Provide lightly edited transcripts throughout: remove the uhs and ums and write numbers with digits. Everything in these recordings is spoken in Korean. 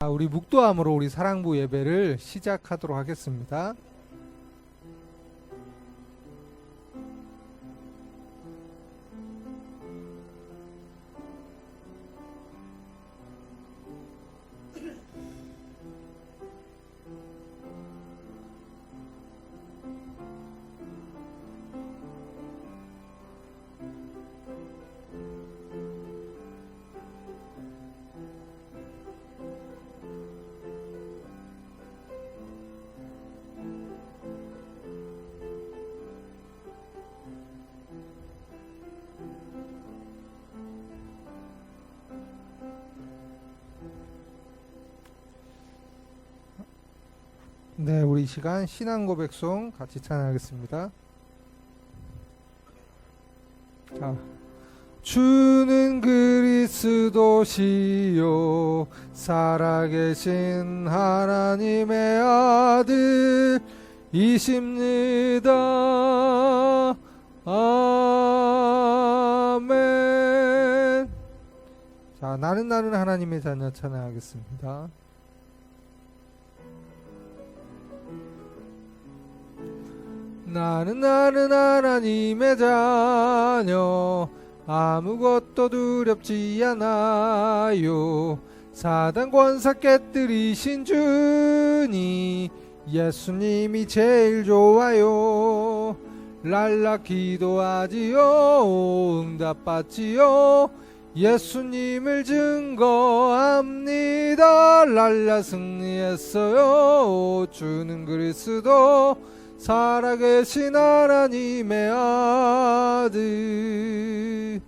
우리 묵도함으로 우리 사랑부 예배를 시작하도록 하겠습니다. 네, 우리 이 시간 신앙 고백송 같이 찬양하겠습니다. 자, 주는 그리스도시요 살아계신 하나님의 아들이십니다. 아멘. 자, 나는 하나님의 자녀 찬양하겠습니다. 나는 하나님의 자녀 아무것도 두렵지 않아요. 사단 권사 깨뜨리신 주니 예수님이 제일 좋아요. 랄라 기도하지요 응답받지요 예수님을 증거합니다. 랄라 승리했어요. 주는 그리스도 살아계신 하나님의 아들.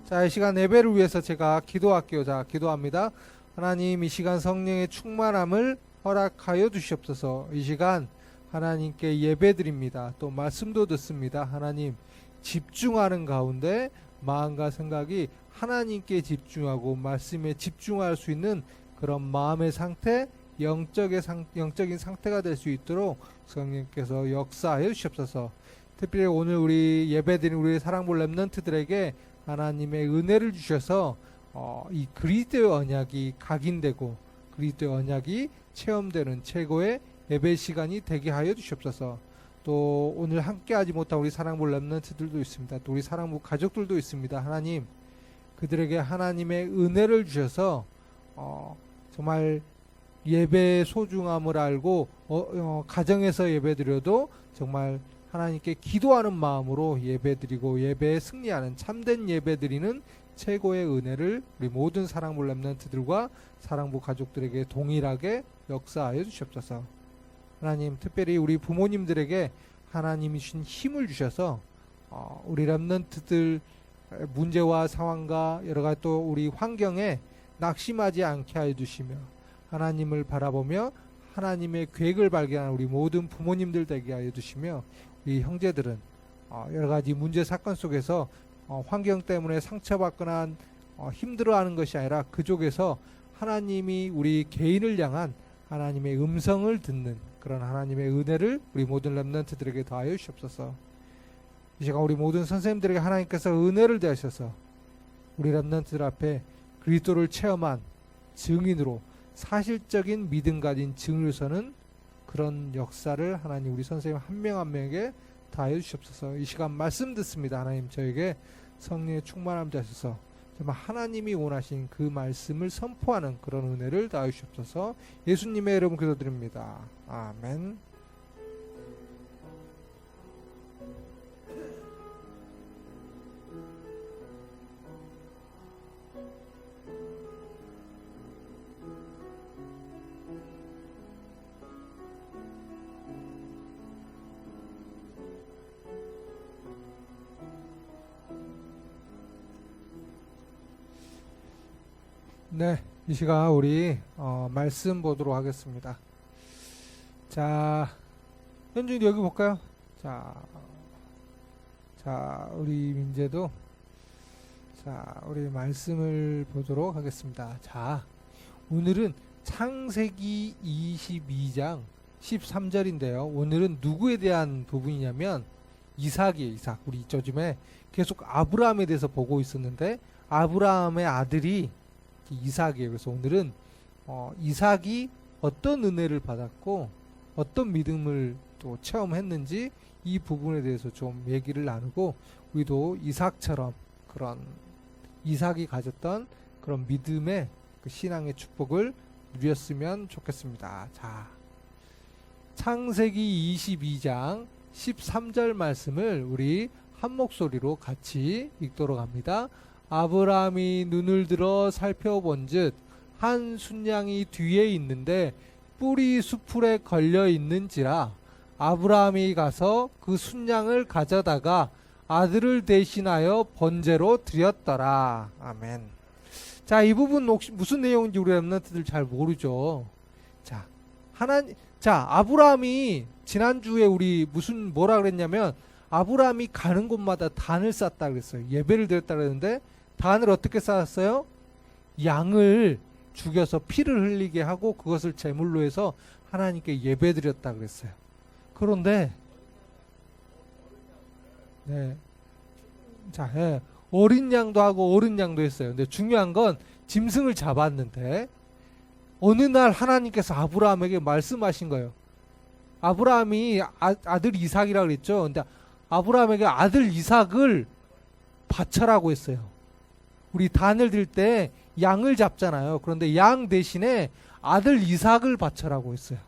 자, 이 시간 예배를 위해서 제가 기도할게요. 자, 기도합니다. 하나님, 이 시간 성령의 충만함을 허락하여 주시옵소서. 이 시간 하나님께 예배드립니다. 또 말씀도 듣습니다. 하나님, 집중하는 가운데 마음과 생각이 하나님께 집중하고 말씀에 집중할 수 있는 그런 마음의 상태, 영적인 상태가 될 수 있도록 성령께서 역사하여 주시옵소서. 특별히 오늘 우리 예배드린 우리 사랑볼 렘넌트들에게 하나님의 은혜를 주셔서 이 그리스도의 언약이 각인되고 그리스도의 언약이 체험되는 최고의 예배 시간이 되게 하여 주시옵소서. 또 오늘 함께하지 못한 우리 사랑볼 렘넌트들도 있습니다. 또 우리 사랑부 가족들도 있습니다. 하나님, 그들에게 하나님의 은혜를 주셔서 정말 예배의 소중함을 알고 가정에서 예배드려도 정말 하나님께 기도하는 마음으로 예배드리고 예배에 승리하는 참된 예배드리는 최고의 은혜를 우리 모든 사랑부 렘넌트들과 사랑부 가족들에게 동일하게 역사하여 주시옵소서. 하나님, 특별히 우리 부모님들에게 하나님이 주신 힘을 주셔서 우리 렘넌트들 문제와 상황과 여러가지 또 우리 환경에 낙심하지 않게 하여 주시며 하나님을 바라보며 하나님의 계획을 발견하는 우리 모든 부모님들 되게 하여 주시며 우리 형제들은 여러가지 문제 사건 속에서 환경 때문에 상처받거나 힘들어하는 것이 아니라 그쪽에서 하나님이 우리 개인을 향한 하나님의 음성을 듣는 그런 하나님의 은혜를 우리 모든 렘넌트들에게 더하여 주시옵소서. 이 시간 우리 모든 선생님들에게 하나님께서 은혜를 더하셔서 우리 렘넌트들 앞에 그리스도를 체험한 증인으로 사실적인 믿음 가진 증을 서는 그런 역사를 하나님 우리 선생님 한 명 한 명에게 다해 주시옵소서. 이 시간 말씀 듣습니다. 하나님, 저에게 성령의 충만함 되셔서 정말 하나님이 원하신 그 말씀을 선포하는 그런 은혜를 다해 주시옵소서. 예수님의 이름 기도드립니다. 아멘. 네, 이 시간 우리 말씀 보도록 하겠습니다. 자, 현준이 여기 볼까요? 자, 우리 민재도 우리 말씀을 보도록 하겠습니다. 자, 오늘은 창세기 22장 13절인데요. 오늘은 누구에 대한 부분이냐면 이삭이에요. 이삭. 우리 이쯤에 계속 아브라함에 대해서 보고 있었는데 아브라함의 아들이 이삭이에요. 그래서 오늘은 이삭이 어떤 은혜를 받았고 어떤 믿음을 또 체험했는지 이 부분에 대해서 좀 얘기를 나누고 우리도 이삭처럼 그런 이삭이 가졌던 그런 믿음의 그 신앙의 축복을 누렸으면 좋겠습니다. 자, 창세기 22장 13절 말씀을 우리 한 목소리로 같이 읽도록 합니다. 아브라함이 눈을 들어 살펴본즉 한 순양이 뒤에 있는데 뿔이 수풀에 걸려 있는지라 아브라함이 가서 그 순양을 가져다가 아들을 대신하여 번제로 드렸더라. 아멘. 자, 이 부분 혹시 무슨 내용인지 우리 랩런트들 잘 모르죠. 자, 아브라함이 지난주에 우리 뭐라 그랬냐면 아브라함이 가는 곳마다 단을 쌓았다 그랬어요. 예배를 드렸다 그랬는데 단을 어떻게 쌓았어요? 양을 죽여서 피를 흘리게 하고 그것을 제물로 해서 하나님께 예배 드렸다 그랬어요. 그런데 네. 자, 어린 양도 하고 어른 양도 했어요. 근데 중요한 건 짐승을 잡았는데 어느 날 하나님께서 아브라함에게 말씀하신 거예요. 아브라함이 아들 이삭이라고 그랬죠. 근데 아브라함에게 아들 이삭을 바쳐라고 했어요. 우리 단을 들 때 양을 잡잖아요. 그런데 양 대신에 아들 이삭을 바쳐라고 했어요.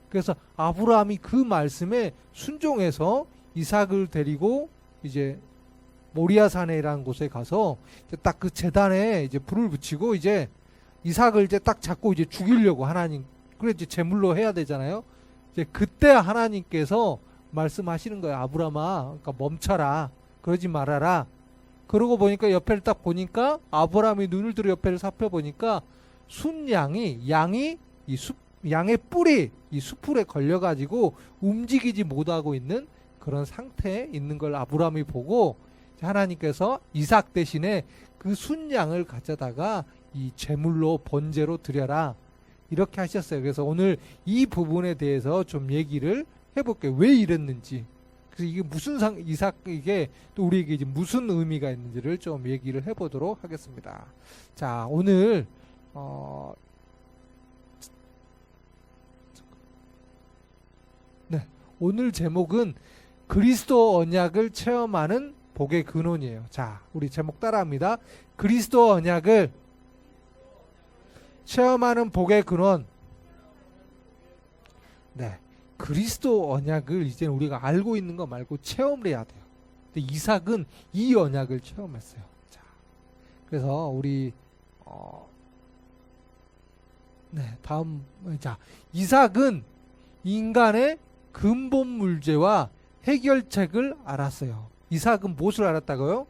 그래서 아브라함이 그 말씀에 순종해서 이삭을 데리고 이제 모리아 산이라는 곳에 가서 딱 그 제단에 이제 불을 붙이고 이제 이삭을 이제 딱 잡고 이제 죽이려고 하나님, 그래 이제 제물로 해야 되잖아요. 이제 그때 하나님께서 말씀하시는 거예요. 아브라함아, 그러니까 멈춰라, 그러지 말아라. 그러고 보니까 옆에를 딱 보니까 아브라함이 눈을 들어 옆에를 살펴보니까 양의 뿔이 이 수풀에 걸려가지고 움직이지 못하고 있는 그런 상태에 있는 걸 아브라함이 보고 하나님께서 이삭 대신에 그 순양을 가져다가 이 제물로 번제로 드려라 이렇게 하셨어요. 그래서 오늘 이 부분에 대해서 좀 얘기를 해볼게요. 왜 이랬는지. 그래서 이게 이게 또 우리에게 이제 무슨 의미가 있는지를 좀 얘기를 해보도록 하겠습니다. 자, 오늘 오늘 제목은 그리스도 언약을 체험하는 복의 근원이에요. 자, 우리 제목 따라합니다. 그리스도 언약을 체험하는 복의 근원. 네, 그리스도 언약을 이제 우리가 알고 있는 거 말고 체험을 해야 돼요. 근데 이삭은 이 언약을 체험했어요. 자, 그래서 우리 다음, 자, 이삭은 인간의 근본 문제와 해결책을 알았어요. 이삭은 무엇을 알았다고요?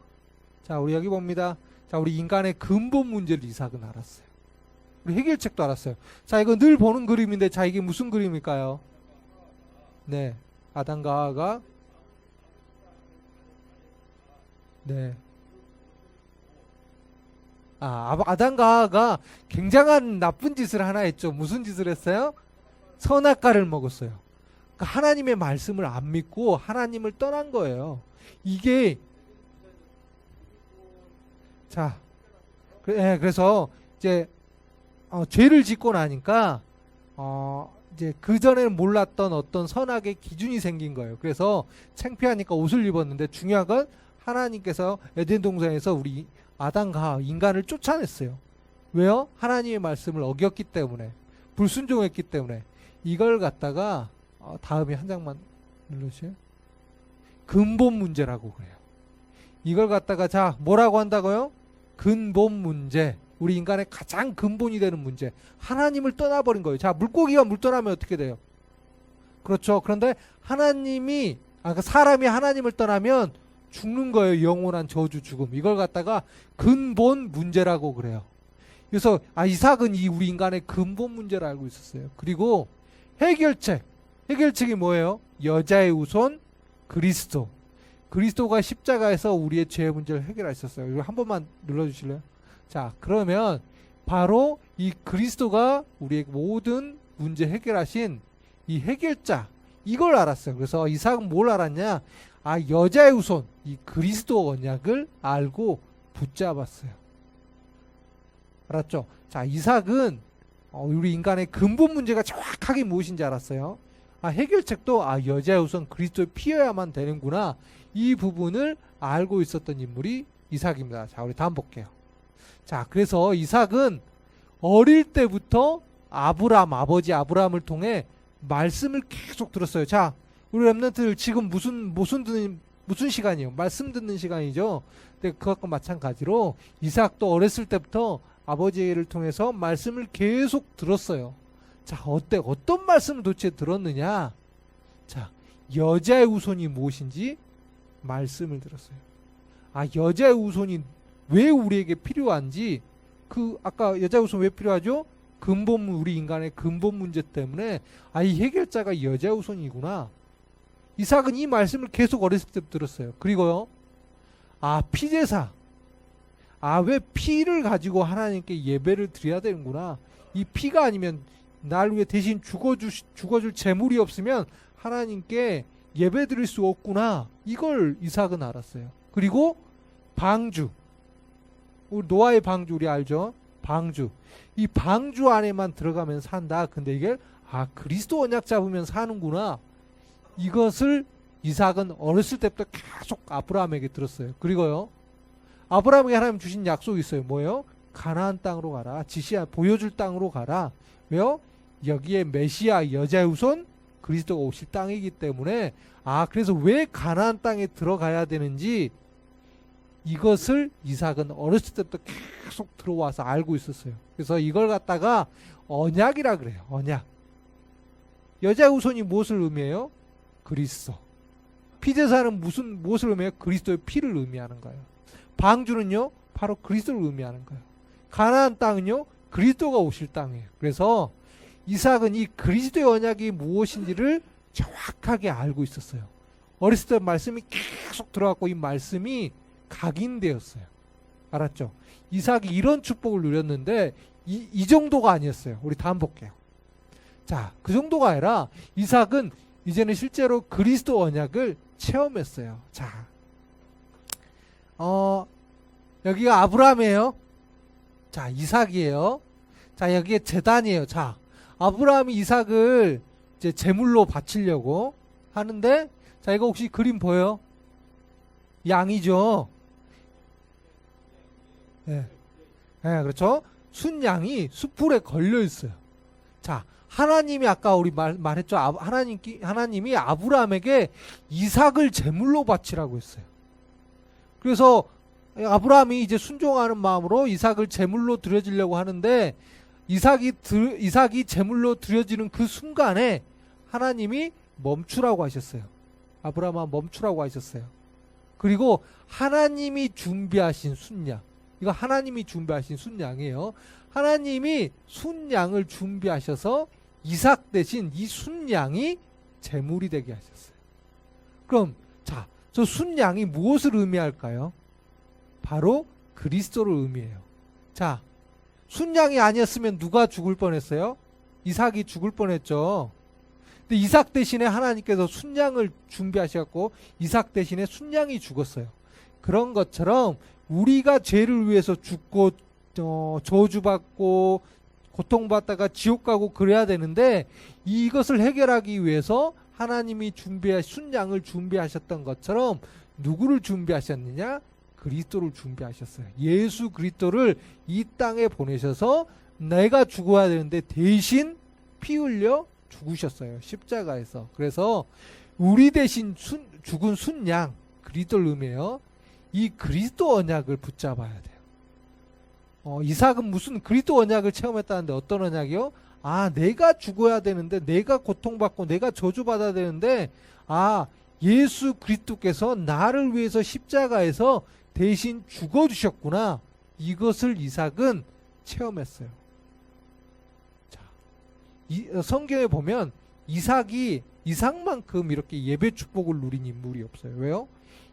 자, 우리 여기 봅니다. 자, 우리 인간의 근본 문제를 이삭은 알았어요. 우리 해결책도 알았어요. 자, 이거 늘 보는 그림인데, 자, 이게 무슨 그림일까요? 네, 아담과 하와가 네, 아담과 하와가 굉장한 나쁜 짓을 하나 했죠. 무슨 짓을 했어요? 선악과를 먹었어요. 그러니까 하나님의 말씀을 안 믿고 하나님을 떠난 거예요. 이게 자, 그래서 이제 죄를 짓고 나니까 이제 그 전에는 몰랐던 어떤 선악의 기준이 생긴 거예요. 그래서 창피하니까 옷을 입었는데 중요한 건 하나님께서 에덴 동산에서 우리 아담과 인간을 쫓아냈어요. 왜요? 하나님의 말씀을 어겼기 때문에, 불순종했기 때문에. 이걸 갖다가 다음에 한 장만 눌러주세요. 근본 문제라고 그래요. 이걸 갖다가 자, 뭐라고 한다고요? 근본 문제. 우리 인간의 가장 근본이 되는 문제. 하나님을 떠나버린 거예요. 자, 물고기가 물 떠나면 어떻게 돼요? 그렇죠. 그런데 그러니까 사람이 하나님을 떠나면 죽는 거예요. 영원한 저주, 죽음. 이걸 갖다가 근본 문제라고 그래요. 그래서 이삭은 우리 인간의 근본 문제를 알고 있었어요. 그리고 해결책이 뭐예요? 여자의 후손 그리스도. 그리스도가 십자가에서 우리의 죄의 문제를 해결하셨어요. 이거 한 번만 눌러주실래요? 자, 그러면 바로 이 그리스도가 우리의 모든 문제 해결하신 이 해결자, 이걸 알았어요. 그래서 이삭은 뭘 알았냐? 여자의 후손, 이 그리스도 언약을 알고 붙잡았어요. 알았죠? 자, 이삭은 우리 인간의 근본 문제가 정확하게 무엇인지 알았어요. 해결책도 여자의 우선 그리스도의 피여야만 되는구나. 이 부분을 알고 있었던 인물이 이삭입니다. 자, 우리 다음 볼게요. 자, 그래서 이삭은 어릴 때부터 아버지 아브라함을 통해 말씀을 계속 들었어요. 자, 우리 렘넌트들 지금 무슨 시간이에요? 말씀 듣는 시간이죠. 근데 그것과 마찬가지로 이삭도 어렸을 때부터 아버지를 통해서 말씀을 계속 들었어요. 자, 어떤 말씀을 도대체 들었느냐? 자, 여자의 후손이 무엇인지 말씀을 들었어요. 여자의 후손이 왜 우리에게 필요한지, 아까 여자의 후손 왜 필요하죠? 우리 인간의 근본 문제 때문에, 이 해결자가 여자의 후손이구나. 이삭은 이 말씀을 계속 어렸을 때부터 들었어요. 그리고요, 피제사. 왜 피를 가지고 하나님께 예배를 드려야 되는구나. 이 피가 아니면 날 위해 대신 죽어줄 재물이 없으면 하나님께 예배 드릴 수 없구나. 이걸 이삭은 알았어요. 그리고 방주. 우리 노아의 방주 우리 알죠? 방주. 이 방주 안에만 들어가면 산다. 근데 이게 그리스도 언약 잡으면 사는구나. 이것을 이삭은 어렸을 때부터 계속 아브라함에게 들었어요. 그리고요, 아브라함에게 하나님 주신 약속이 있어요. 뭐예요? 가나안 땅으로 가라. 보여줄 땅으로 가라. 왜요? 여기에 메시아 여자의 후손 그리스도가 오실 땅이기 때문에, 그래서 왜 가나안 땅에 들어가야 되는지 이것을 이삭은 어렸을 때부터 계속 들어와서 알고 있었어요. 그래서 이걸 갖다가 언약이라 그래요. 언약. 여자의 후손이 무엇을 의미해요? 그리스도. 피제사는 무엇을 의미해요? 그리스도의 피를 의미하는 거예요. 방주는요, 바로 그리스도를 의미하는 거예요. 가나안 땅은요, 그리스도가 오실 땅이에요. 그래서 이삭은 이 그리스도의 언약이 무엇인지를 정확하게 알고 있었어요. 어렸을 때 말씀이 계속 들어갔고 이 말씀이 각인되었어요. 알았죠? 이삭이 이런 축복을 누렸는데 이 정도가 아니었어요. 우리 다음 볼게요. 자, 그 정도가 아니라 이삭은 이제는 실제로 그리스도 언약을 체험했어요. 자, 여기가 아브라함이에요. 자, 이삭이에요. 자, 여기에 제단이에요. 자, 아브라함이 이삭을 이제 제물로 바치려고 하는데, 자, 이거 혹시 그림 보여요? 양이죠. 네, 그렇죠. 순양이 숯불에 걸려 있어요. 자, 하나님이 아까 우리 말했죠. 하나님이 아브라함에게 이삭을 제물로 바치라고 했어요. 그래서 아브라함이 이제 순종하는 마음으로 이삭을 제물로 드려지려고 하는데, 이삭이 제물로 드려지는 그 순간에 하나님이 멈추라고 하셨어요. 아브라함아 멈추라고 하셨어요. 그리고 하나님이 준비하신 순양, 이거 하나님이 준비하신 순양이에요. 하나님이 순양을 준비하셔서 이삭 대신 이 순양이 제물이 되게 하셨어요. 그럼 자, 저 순양이 무엇을 의미할까요? 바로 그리스도를 의미해요. 자, 순양이 아니었으면 누가 죽을 뻔했어요? 이삭이 죽을 뻔했죠. 근데 이삭 대신에 하나님께서 순양을 준비하셨고 이삭 대신에 순양이 죽었어요. 그런 것처럼 우리가 죄를 위해서 죽고 저주받고 고통받다가 지옥 가고 그래야 되는데, 이것을 해결하기 위해서 하나님이 순양을 준비하셨던 것처럼 누구를 준비하셨느냐? 그리스도를 준비하셨어요. 예수 그리스도를 이 땅에 보내셔서 내가 죽어야 되는데 대신 피 흘려 죽으셨어요. 십자가에서. 그래서 우리 대신 죽은 순양, 그리스도를 의미해요. 이 그리스도 언약을 붙잡아야 돼요. 이삭은 무슨 그리스도 언약을 체험했다는데 어떤 언약이요? 내가 죽어야 되는데, 내가 고통받고 내가 저주받아야 되는데, 예수 그리스도께서 나를 위해서 십자가에서 대신 죽어주셨구나. 이것을 이삭은 체험했어요. 자, 성경에 보면 이삭만큼 이렇게 예배 축복을 누린 인물이 없어요. 왜요?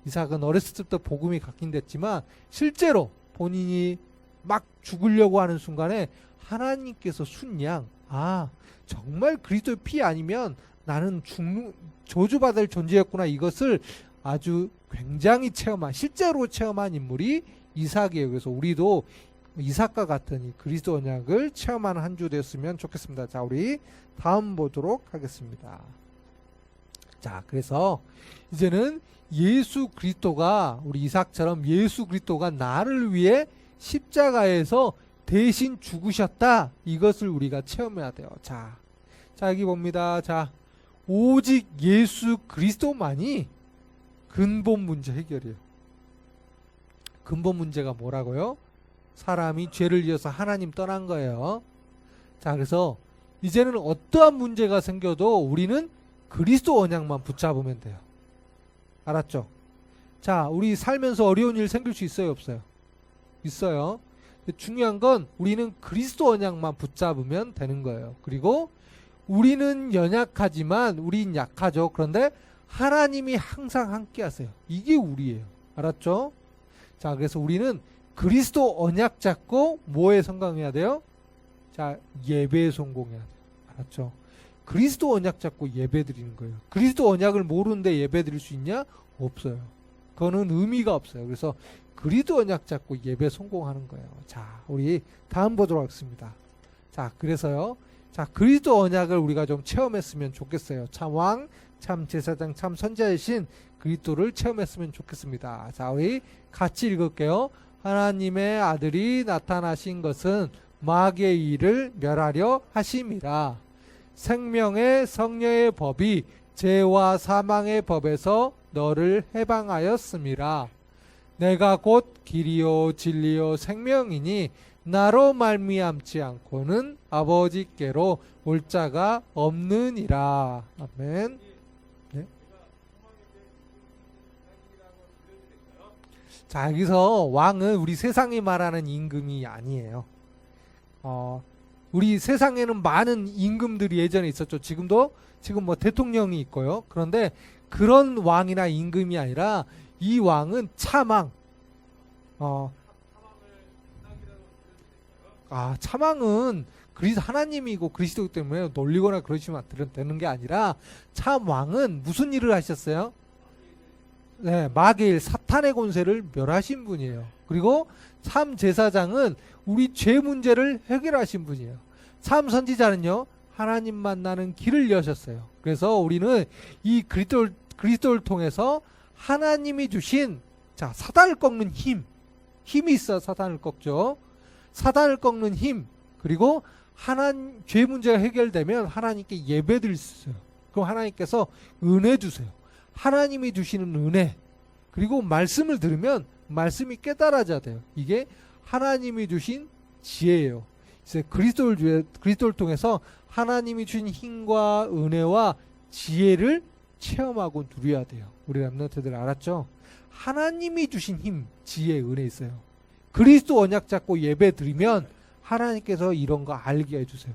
이삭은 어렸을 때부터 복음이 각인됐지만 실제로 본인이 막 죽으려고 하는 순간에 하나님께서 순양, 정말 그리스도의 피 아니면 나는 저주받을 존재였구나. 이것을 아주 굉장히 실제로 체험한 인물이 이삭이에요. 그래서 우리도 이삭과 같은 이 그리스도 언약을 체험하는 한 주 되었으면 좋겠습니다. 자, 우리 다음 보도록 하겠습니다. 자, 그래서 이제는 예수 그리스도가, 우리 이삭처럼 예수 그리스도가 나를 위해 십자가에서 대신 죽으셨다. 이것을 우리가 체험해야 돼요. 자, 여기 봅니다. 자, 오직 예수 그리스도만이 근본 문제 해결이에요. 근본 문제가 뭐라고요? 사람이 죄를 지어서 하나님 떠난 거예요. 자, 그래서 이제는 어떠한 문제가 생겨도 우리는 그리스도 언약만 붙잡으면 돼요. 알았죠? 자, 우리 살면서 어려운 일 생길 수 있어요, 없어요? 있어요. 중요한 건 우리는 그리스도 언약만 붙잡으면 되는 거예요. 그리고 우리는 연약하지만 우린 약하죠. 그런데 하나님이 항상 함께 하세요. 이게 우리예요. 알았죠? 자, 그래서 우리는 그리스도 언약 잡고 뭐에 성공해야 돼요? 자, 예배에 성공해야 돼요. 알았죠? 그리스도 언약 잡고 예배 드리는 거예요. 그리스도 언약을 모르는데 예배 드릴 수 있냐? 없어요. 그거는 의미가 없어요. 그래서 그리스도 언약 잡고 예배 성공하는 거예요. 자, 우리 다음 보도록 하겠습니다. 자, 그래서요. 자, 그리스도 언약을 우리가 좀 체험했으면 좋겠어요. 참 왕, 참 제사장, 참 선지자이신 그리스도를 체험했으면 좋겠습니다. 자, 우리 같이 읽을게요. 하나님의 아들이 나타나신 것은 마귀의 일을 멸하려 하심이라. 생명의 성령의 법이 죄와 사망의 법에서 너를 해방하였음이라. 내가 곧 길이요 진리요 생명이니 나로 말미암지 않고는 아버지께로 올 자가 없느니라. 아멘. 네. 자, 여기서 왕은 우리 세상이 말하는 임금이 아니에요. 우리 세상에는 많은 임금들이 예전에 있었죠. 지금 뭐 대통령이 있고요. 그런데 그런 왕이나 임금이 아니라 이 왕은 참왕. 참왕은 하나님이고 그리스도이기 때문에 놀리거나 그러시면 되는 게 아니라 참왕은 무슨 일을 하셨어요? 네, 마귀일 사탄의 권세를 멸하신 분이에요. 그리고 참 제사장은 우리 죄 문제를 해결하신 분이에요. 참 선지자는요, 하나님 만나는 길을 여셨어요. 그래서 우리는 이 그리스도를 통해서 하나님이 주신, 자, 사단을 꺾는 힘이 있어. 사단을 꺾죠. 사단을 꺾는 힘, 그리고 죄 문제가 해결되면 하나님께 예배 드릴 수 있어요. 그럼 하나님께서 은혜 주세요. 하나님이 주시는 은혜, 그리고 말씀을 들으면 말씀이 깨달아져야 돼요. 이게 하나님이 주신 지혜예요. 이제 그리스도를 통해서 하나님이 주신 힘과 은혜와 지혜를 체험하고 누려야 돼요. 우리 랩런트들 알았죠? 하나님이 주신 힘, 지혜, 은혜 있어요. 그리스도 언약 잡고 예배 드리면 하나님께서 이런 거 알게 해주세요.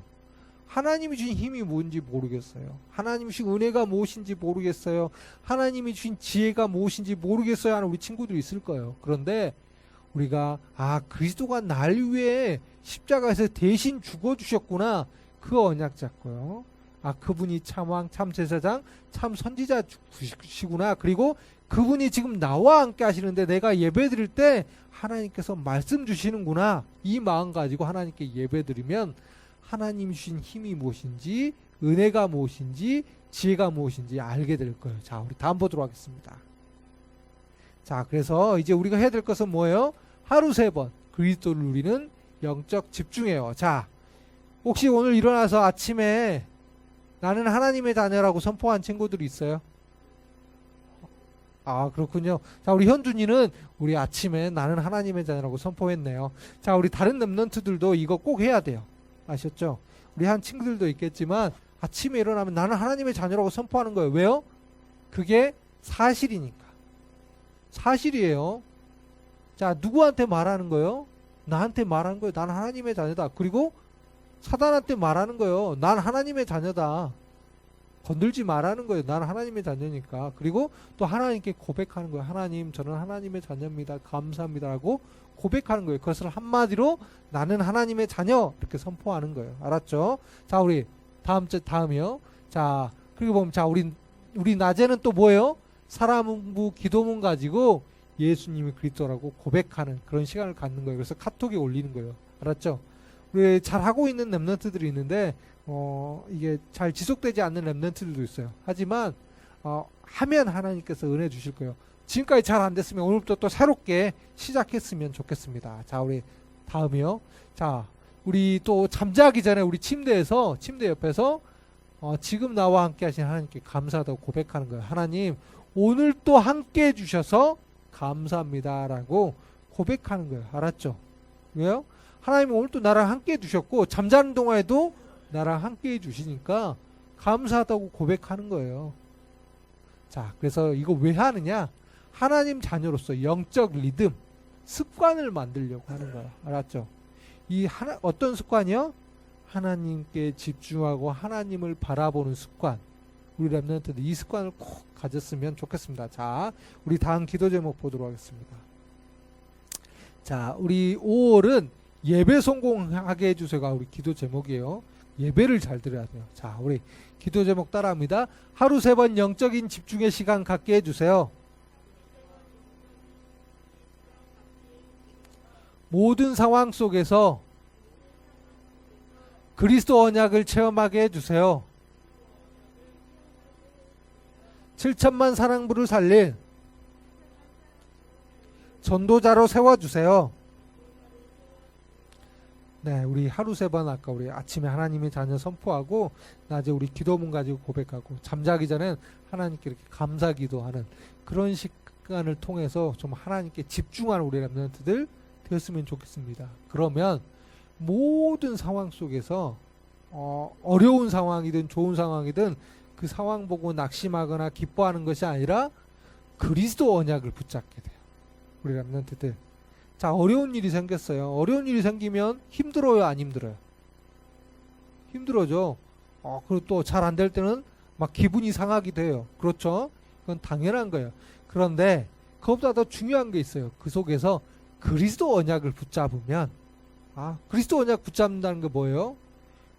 하나님이 주신 힘이 뭔지 모르겠어요. 하나님이 주신 은혜가 무엇인지 모르겠어요. 하나님이 주신 지혜가 무엇인지 모르겠어요 하는 우리 친구들이 있을 거예요. 그런데 우리가 그리스도가 날 위해 십자가에서 대신 죽어주셨구나. 그 언약 잡고요. 그분이 참왕, 참 제사장, 참 선지자시구나. 그리고 그분이 지금 나와 함께 하시는데 내가 예배 드릴 때 하나님께서 말씀 주시는구나. 이 마음 가지고 하나님께 예배 드리면 하나님 주신 힘이 무엇인지, 은혜가 무엇인지, 지혜가 무엇인지 알게 될 거예요. 자, 우리 다음 보도록 하겠습니다. 자, 그래서 이제 우리가 해야 될 것은 뭐예요? 하루 3번 그리스도를 누리는 영적 집중이에요. 자, 혹시 오늘 일어나서 아침에 나는 하나님의 자녀라고 선포한 친구들이 있어요? 그렇군요. 자, 우리 현준이는 우리 아침에 나는 하나님의 자녀라고 선포했네요. 자, 우리 다른 랩런트들도 이거 꼭 해야 돼요. 아셨죠? 우리 한 친구들도 있겠지만 아침에 일어나면 나는 하나님의 자녀라고 선포하는 거예요. 왜요? 그게 사실이니까. 사실이에요. 자, 누구한테 말하는 거예요? 나한테 말하는 거예요. 난 하나님의 자녀다. 그리고 사단한테 말하는 거예요. 난 하나님의 자녀다. 건들지 말라는 거예요. 난 하나님의 자녀니까. 그리고 또 하나님께 고백하는 거예요. 하나님, 저는 하나님의 자녀입니다. 감사합니다라고 고백하는 거예요. 그것을 한마디로 나는 하나님의 자녀 이렇게 선포하는 거예요. 알았죠? 자, 우리 다음이요. 자, 그리고 보면 자, 우리 낮에는 또 뭐예요? 사랑문부 기도문 가지고 예수님이 그리스도라고 고백하는 그런 시간을 갖는 거예요. 그래서 카톡에 올리는 거예요. 알았죠? 우리 잘 하고 있는 랩런트들이 있는데 이게 잘 지속되지 않는 랩런트들도 있어요. 하지만 하면 하나님께서 은혜 주실 거예요. 지금까지 잘 안 됐으면 오늘부터 또 새롭게 시작했으면 좋겠습니다. 자, 우리 다음이요. 자, 우리 또 잠자기 전에 우리 침대 옆에서 지금 나와 함께 하신 하나님께 감사하다고 고백하는 거예요. 하나님, 오늘 또 함께 해주셔서 감사합니다. 라고 고백하는 거예요. 알았죠? 왜요? 하나님은 오늘 또 나랑 함께 해주셨고, 잠자는 동안에도 나랑 함께 해주시니까 감사하다고 고백하는 거예요. 자, 그래서 이거 왜 하느냐? 하나님 자녀로서 영적 리듬, 습관을 만들려고 하는 거야. 알았죠? 어떤 습관이요? 하나님께 집중하고 하나님을 바라보는 습관. 우리 랩런트들 이 습관을 꼭 가졌으면 좋겠습니다. 자, 우리 다음 기도 제목 보도록 하겠습니다. 자, 우리 5월은 예배 성공하게 해주세요가 우리 기도 제목이에요. 예배를 잘 드려야 돼요. 자, 우리 기도 제목 따라합니다. 하루 3번 영적인 집중의 시간 갖게 해주세요. 모든 상황 속에서 그리스도 언약을 체험하게 해주세요. 7천만 사랑부를 살릴 전도자로 세워주세요. 네, 우리 하루 3번 아까 우리 아침에 하나님의 자녀 선포하고 낮에 우리 기도문 가지고 고백하고 잠자기 전엔 하나님께 이렇게 감사 기도하는 그런 시간을 통해서 좀 하나님께 집중하는 우리 랩런트들 되었으면 좋겠습니다. 그러면 모든 상황 속에서 어려운 상황이든 좋은 상황이든 그 상황 보고 낙심하거나 기뻐하는 것이 아니라 그리스도 언약을 붙잡게 돼요. 우리 랩런트들. 자, 어려운 일이 생겼어요. 어려운 일이 생기면 힘들어요, 안 힘들어요? 힘들어져. 그리고 또 잘 안 될 때는 막 기분이 상하기도 해요. 그렇죠? 그건 당연한 거예요. 그런데 그것보다 더 중요한 게 있어요. 그 속에서 그리스도 언약을 붙잡으면 그리스도 언약 붙잡는다는 게 뭐예요?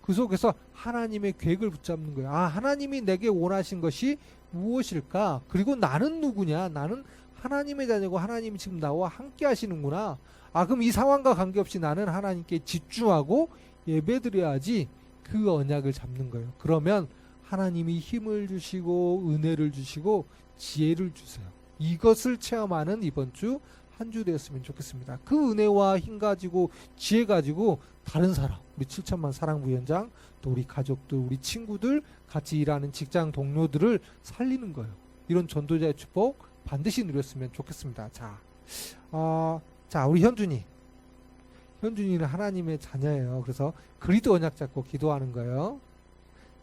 그 속에서 하나님의 계획을 붙잡는 거예요. 하나님이 내게 원하신 것이 무엇일까? 그리고 나는 누구냐? 나는 하나님의 자녀고 하나님이 지금 나와 함께 하시는구나. 그럼 이 상황과 관계없이 나는 하나님께 집중하고 예배드려야지. 그 언약을 잡는 거예요. 그러면 하나님이 힘을 주시고 은혜를 주시고 지혜를 주세요. 이것을 체험하는 이번 주 한 주 되었으면 좋겠습니다. 그 은혜와 힘 가지고 지혜 가지고 다른 사람, 우리 7천만 사랑부 현장, 또 우리 가족들, 우리 친구들, 같이 일하는 직장 동료들을 살리는 거예요. 이런 전도자의 축복 반드시 누렸으면 좋겠습니다. 자, 우리 현준이는 하나님의 자녀예요. 그래서 그리스도 언약 잡고 기도하는 거예요.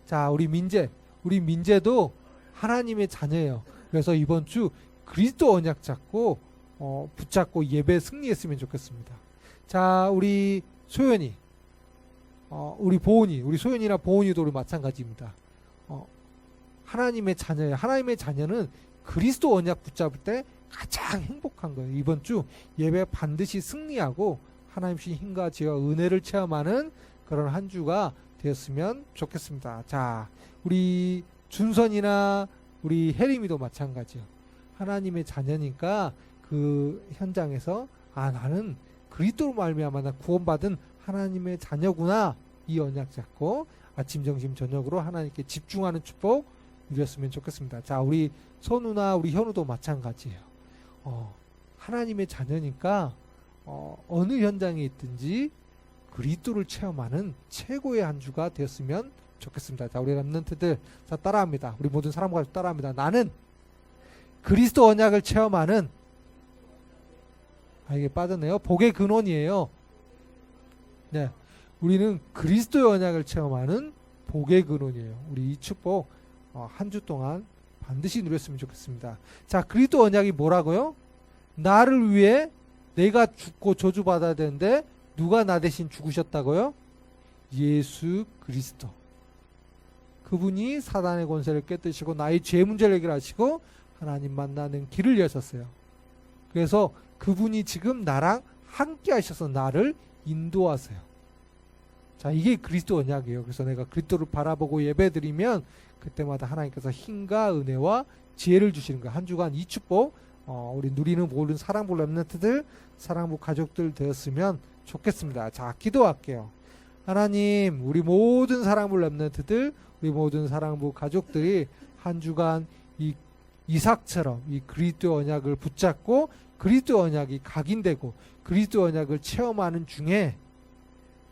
자, 우리 민재도 하나님의 자녀예요. 그래서 이번 주 그리스도 언약 잡고 붙잡고 예배 승리했으면 좋겠습니다. 자, 우리 소연이, 우리 소연이나 보은이도 우리 마찬가지입니다. 하나님의 자녀예요. 하나님의 자녀는 그리스도 언약 붙잡을 때 가장 행복한 거예요. 이번 주 예배 반드시 승리하고 하나님 주신 힘과 지혜와 은혜를 체험하는 그런 한 주가 되었으면 좋겠습니다. 자, 우리 준선이나 우리 혜림이도 마찬가지예요. 하나님의 자녀니까 그 현장에서 나는 그리스도로 말미암아 나 구원받은 하나님의 자녀구나. 이 언약 잡고 아침, 점심, 저녁으로 하나님께 집중하는 축복 누렸으면 좋겠습니다. 자, 우리 선우나 우리 현우도 마찬가지예요. 하나님의 자녀니까 어느 현장에 있든지 그리스도를 체험하는 최고의 한 주가 되었으면 좋겠습니다. 자, 우리 랩런트들 따라합니다. 우리 모든 사람과 따라합니다. 나는 그리스도 언약을 체험하는 이게 빠졌네요. 복의 근원이에요. 네, 우리는 그리스도의 언약을 체험하는 복의 근원이에요. 우리 이 축복 한 주 동안 반드시 누렸으면 좋겠습니다. 자, 그리스도 언약이 뭐라고요? 나를 위해 내가 죽고 저주받아야 되는데 누가 나 대신 죽으셨다고요? 예수 그리스도. 그분이 사단의 권세를 깨뜨리시고 나의 죄 문제를 해결하시고 하나님 만나는 길을 여셨어요. 그래서 그분이 지금 나랑 함께 하셔서 나를 인도하세요. 자, 이게 그리스도 언약이에요. 그래서 내가 그리스도를 바라보고 예배드리면 그때마다 하나님께서 힘과 은혜와 지혜를 주시는 거예요. 한 주간 이 축복 우리 누리는 모든 사랑부 렘넌트들, 사랑부 가족들 되었으면 좋겠습니다. 자, 기도할게요. 하나님, 우리 모든 사랑부 렘넌트들, 우리 모든 사랑부 가족들이 한 주간 이 이삭처럼 이 그리스도 언약을 붙잡고 그리스도 언약이 각인되고 그리스도 언약을 체험하는 중에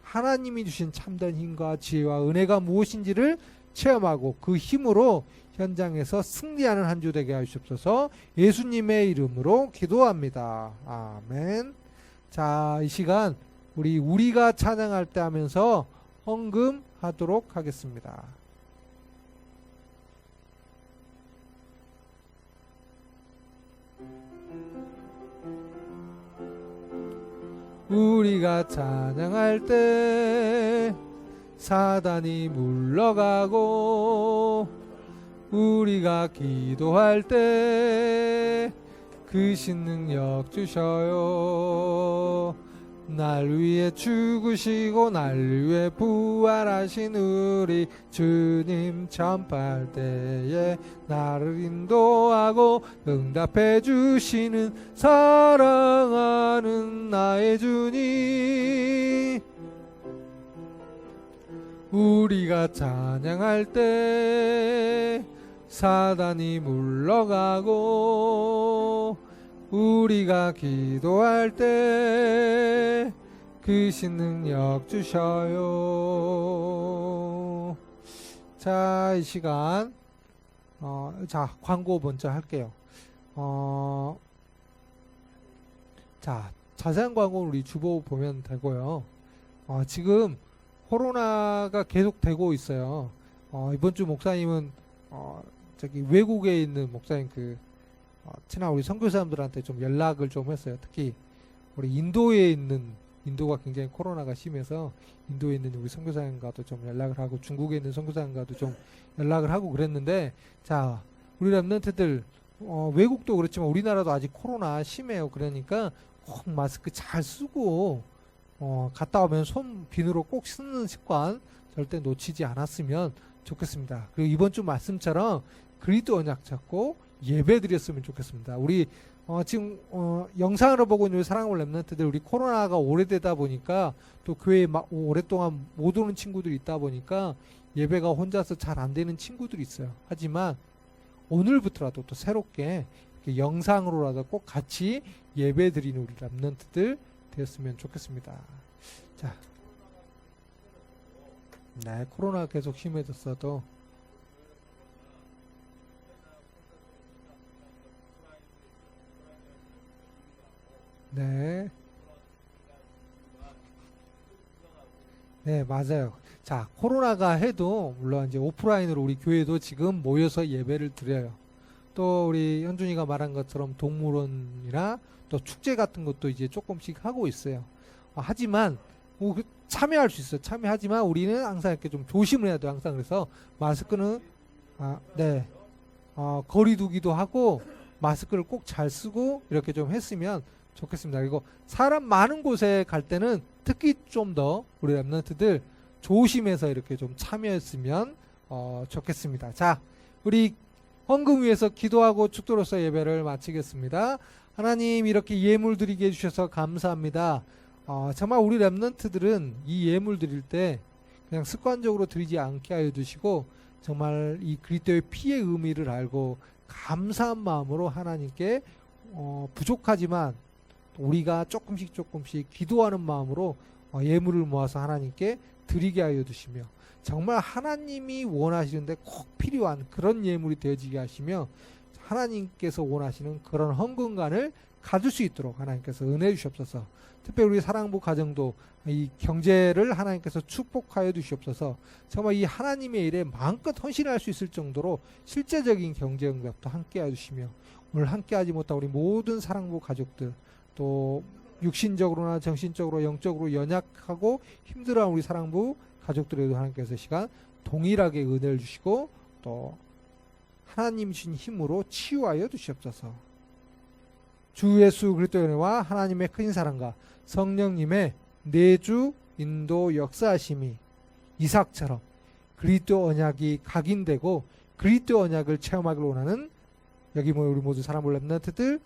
하나님이 주신 참된 힘과 지혜와 은혜가 무엇인지를 체험하고 그 힘으로 현장에서 승리하는 한 주 되게 하시옵소서. 예수님의 이름으로 기도합니다. 아멘. 자, 이 시간 우리가 찬양할 때 하면서 헌금하도록 하겠습니다. 우리가 찬양할 때 사단이 물러가고 우리가 기도할 때 크신 능력 주셔요. 날 위해 죽으시고 날 위해 부활하신 우리 주님 전파할 때에 나를 인도하고 응답해 주시는 사랑하는 나의 주님. 우리가 찬양할 때 사단이 물러가고 우리가 기도할 때 크신 능력 주셔요. 자, 이 시간 자, 광고 먼저 할게요. 자, 자세한 광고는 우리 주보 보면 되고요. 지금 코로나가 계속 되고 있어요. 이번 주 목사님은 저기 외국에 있는 목사님 친한 우리 선교사님들한테 좀 연락을 좀 했어요. 특히 우리 인도에 있는, 인도가 굉장히 코로나가 심해서 인도에 있는 우리 선교사님과도 좀 연락을 하고 중국에 있는 선교사님과도 좀 연락을 하고 그랬는데, 자, 우리 렘넌트들 외국도 그렇지만 우리나라도 아직 코로나 심해요. 그러니까 꼭 마스크 잘 쓰고 갔다 오면 손 비누로 꼭 씻는 습관 절대 놓치지 않았으면 좋겠습니다. 그리고 이번 주 말씀처럼 그리스도 언약 잡고 예배 드렸으면 좋겠습니다. 우리 지금 영상으로 보고 있는 사랑하는 렘넌트들, 우리 코로나가 오래되다 보니까 또 교회에 오랫동안 못 오는 친구들이 있다 보니까 예배가 혼자서 잘 안 되는 친구들이 있어요. 하지만 오늘부터라도 또 새롭게 영상으로라도 꼭 같이 예배 드리는 우리 렘넌트들 되었으면 좋겠습니다. 자, 네, 코로나 계속 심해졌어도 네, 네, 맞아요. 자, 코로나가 해도 물론 이제 오프라인으로 우리 교회도 지금 모여서 예배를 드려요. 또 우리 현준이가 말한 것처럼 동물원이나 또 축제 같은 것도 이제 조금씩 하고 있어요. 하지만 참여할 수 있어요. 참여하지만 우리는 항상 이렇게 좀 조심을 해야 돼요. 항상. 그래서 마스크는 네, 거리 두기도 하고 마스크를 꼭 잘 쓰고 이렇게 좀 했으면 좋겠습니다. 그리고 사람 많은 곳에 갈 때는 특히 좀 더 우리 렘넌트들 조심해서 이렇게 좀 참여했으면 좋겠습니다. 자, 우리 헌금 위해서 기도하고 축도로서 예배를 마치겠습니다. 하나님, 이렇게 예물 드리게 해주셔서 감사합니다. 정말 우리 렘넌트들은 이 예물 드릴 때 그냥 습관적으로 드리지 않게 하여 주시고 정말 이 그리스도의 피의 의미를 알고 감사한 마음으로 하나님께 부족하지만 우리가 조금씩 기도하는 마음으로 예물을 모아서 하나님께 드리게 하여 주시며 정말 하나님이 원하시는데 꼭 필요한 그런 예물이 되어지게 하시며 하나님께서 원하시는 그런 헌금관을 가질 수 있도록 하나님께서 은혜 주시옵소서. 특별히 우리 사랑부 가정도 이 경제를 하나님께서 축복하여 주시옵소서. 정말 이 하나님의 일에 마음껏 헌신할 수 있을 정도로 실제적인 경제 응답도 함께 해주시며 오늘 함께하지 못한 우리 모든 사랑부 가족들, 또 육신적으로나 정신적으로 영적으로 연약하고 힘들어하는 우리 사랑부 가족들에도 하나님께서 시간 동일하게 은혜를 주시고 또 하나님 주신 힘으로 치유하여 주시옵소서. 주 예수 그리스도의 은혜와 하나님의 큰 사랑과 성령님의 내주 인도 역사하심이 이삭처럼 그리스도 언약이 각인되고 그리스도 언약을 체험하기를 원하는 여기 모여 우리 모두 사랑하는 렘넌트들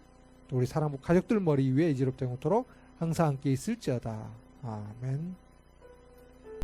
또 우리 사랑부 가족들 머리 위에 이지롭지 않도록 항상 함께 있을지어다. 아멘.